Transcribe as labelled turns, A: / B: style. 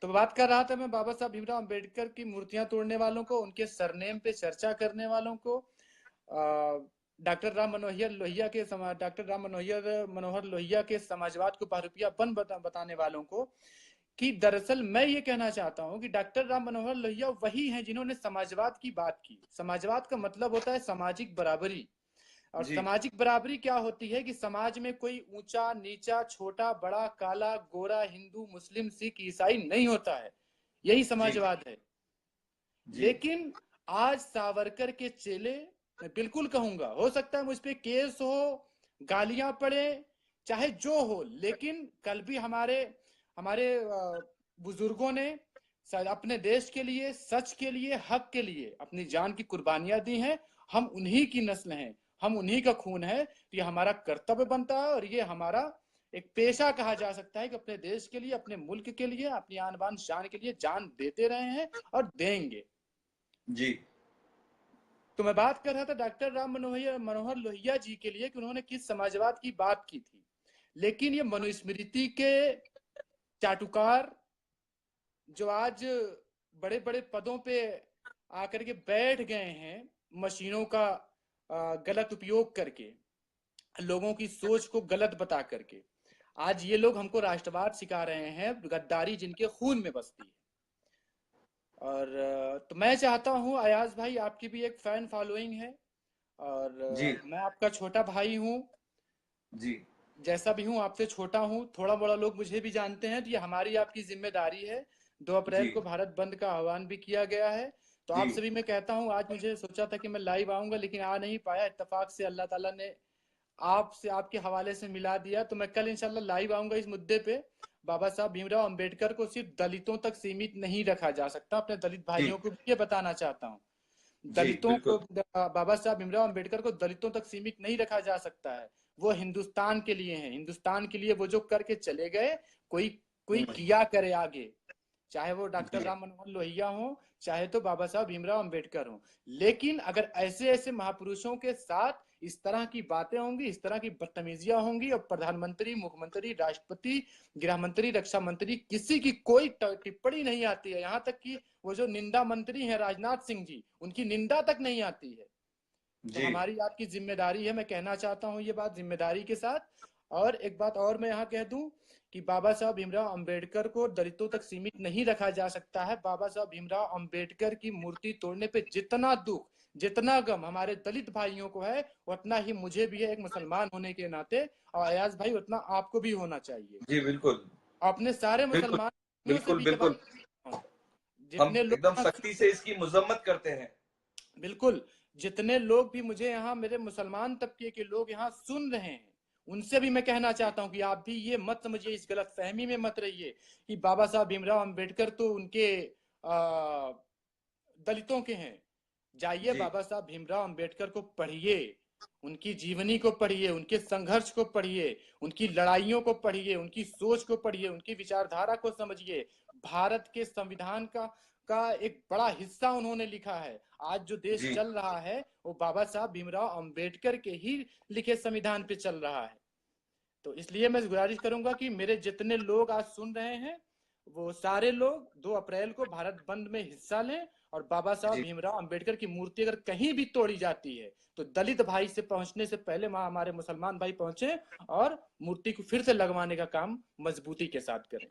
A: तो बात कर रहा था मैं बाबा साहब भीमराव अंबेडकर की मूर्तियां तोड़ने वालों को, उनके सरनेम पे चर्चा करने वालों को, डॉक्टर राम मनोहर लोहिया के डॉक्टर राम मनोहर लोहिया के समाजवाद को बहरूपिया बताने वालों को, कि दरअसल मैं ये कहना चाहता हूं कि डॉक्टर राम मनोहर लोहिया वही हैं जिन्होंने समाजवाद की बात की। समाजवाद का मतलब होता है सामाजिक बराबरी, और
B: जी
A: सामाजिक बराबरी क्या होती है कि समाज में कोई ऊंचा नीचा, छोटा बड़ा, काला गोरा, हिंदू मुस्लिम सिख ईसाई नहीं होता है, यही
B: जी
A: समाजवाद है।
B: जी
A: लेकिन आज सावरकर के चेले, मैं बिल्कुल कहूंगा, हो सकता है मुझ पे केस हो, गालियां पड़े, चाहे जो हो, लेकिन कल भी हमारे हमारे बुजुर्गों ने अपने देश के लिए, सच के लिए, हक के लिए अपनी जान की कुर्बानियां दी हैं। हम उन्हीं की नस्ल हैं, हम उन्हीं का खून है। तो ये हमारा कर्तव्य बनता है और ये हमारा एक पेशा कहा जा सकता है कि अपने देश के लिए, अपने मुल्क के लिए, अपनी आन बान शान के लिए जान देते रहे हैं और देंगे।
B: जी
A: तो मैं बात कर रहा था डॉक्टर राम मनोहर लोहिया जी के लिए कि उन्होंने किस समाजवाद की बात की थी। लेकिन ये मनुस्मृति के चाटुकार जो आज बड़े बड़े पदों पे आकर के बैठ गए हैं, मशीनों का गलत उपयोग करके, लोगों की सोच को गलत बता करके, आज ये लोग हमको राष्ट्रवाद सिखा रहे हैं, गद्दारी जिनके खून में बसती है। और तो मैं चाहता हूं अयाज भाई, आपकी भी एक फैन फॉलोइंग है, और
B: जी
A: मैं आपका छोटा भाई हूं,
B: जी
A: जैसा भी हूं आपसे छोटा हूं, थोड़ा बड़ा लोग मुझे भी जानते हैं। तो ये हमारी आपकी जिम्मेदारी है। 2
B: जी
A: अप्रैल को भारत बंद का आह्वान भी किया गया है। तो
B: जी
A: आप सभी, मैं कहता हूं, आज मुझे सोचा था कि मैं लाइव आऊंगा लेकिन आ नहीं पाया, इत्तेफाक से अल्लाह ताला ने आपसे, आपके हवाले से मिला दिया। तो मैं कल इंशाल्लाह लाइव आऊंगा इस मुद्दे पे। बाबा साहब भीमराव अंबेडकर को सिर्फ दलितों तक सीमित नहीं रखा जा सकता, अपने दलित
B: जी
A: भाइयों को भी ये बताना चाहता हूँ।
B: जी
A: दलितों को,
B: बिल्कुल।
A: बाबा साहब भीमराव अंबेडकर को दलितों तक सीमित नहीं रखा जा सकता है। वो हिंदुस्तान के लिए हैं, हिंदुस्तान के लिए वो जो करके चले गए, कोई कोई
B: हम्म,
A: किया करे आगे, चाहे वो डॉक्टर
B: जी
A: राम मनोहर लोहिया हो, चाहे तो बाबा साहब भीमराव अंबेडकर हो। लेकिन अगर ऐसे ऐसे महापुरुषों के साथ इस तरह की बातें होंगी, इस तरह की बदतमीजियां होंगी, और प्रधानमंत्री, मुख्यमंत्री, राष्ट्रपति, गृह मंत्री, रक्षा मंत्री, किसी की कोई टिप्पणी नहीं आती है, यहाँ तक कि वो जो निंदा मंत्री हैं राजनाथ सिंह जी, उनकी निंदा तक नहीं आती है। तो
B: जी
A: हमारी आपकी जिम्मेदारी है, मैं कहना चाहता हूं ये बात जिम्मेदारी के साथ। और एक बात और मैं यहाँ कह दूं कि बाबा साहब भीमराव अंबेडकर को दलितों तक सीमित नहीं रखा जा सकता है। बाबा साहब भीमराव अंबेडकर की मूर्ति तोड़ने पे जितना दुख, जितना गम हमारे दलित भाइयों को है, उतना ही मुझे भी है एक मुसलमान होने के नाते, और अयाज भाई उतना आपको भी होना चाहिए।
B: जी बिल्कुल
A: अपने सारे
B: बिल्कुल
A: मुसलमान से
B: बिल्कुल
A: भी ये
B: बिल्कुल।
A: बात,
B: हम
A: जितने
B: एकदम
A: लोग,
B: सख्ती से इसकी मजम्मत करते हैं।
A: बिल्कुल, जितने लोग भी मुझे यहाँ, मेरे मुसलमान तबके के लोग यहाँ सुन रहे हैं, उनसे भी मैं कहना चाहता हूँ कि आप भी ये मत समझिए, इस गलत फहमी में मत रहिए कि बाबा साहब भीमराव अंबेडकर तो उनके दलितों के हैं। जाइए
B: जी
A: बाबा साहब भीमराव अंबेडकर को पढ़िए, उनकी जीवनी को पढ़िए, उनके संघर्ष को पढ़िए, उनकी लड़ाइयों को पढ़िए, उनकी सोच को पढ़िए, उनकी विचारधारा को समझिए। भारत के संविधान का एक बड़ा हिस्सा उन्होंने लिखा है। आज जो देश
B: जी
A: चल रहा है वो बाबा साहब भीमराव अंबेडकर के ही लिखे संविधान पे चल रहा है। तो इसलिए मैं गुजारिश करूंगा कि मेरे जितने लोग आज सुन रहे हैं, वो सारे लोग 2 अप्रैल को भारत बंद में हिस्सा लें। और बाबा साहब
B: जी
A: भीमराव अंबेडकर की मूर्ति अगर कहीं भी तोड़ी जाती है तो दलित भाई से पहुंचने से पहले वहां हमारे मुसलमान भाई पहुंचे और मूर्ति को फिर से लगवाने का काम मजबूती के साथ करें।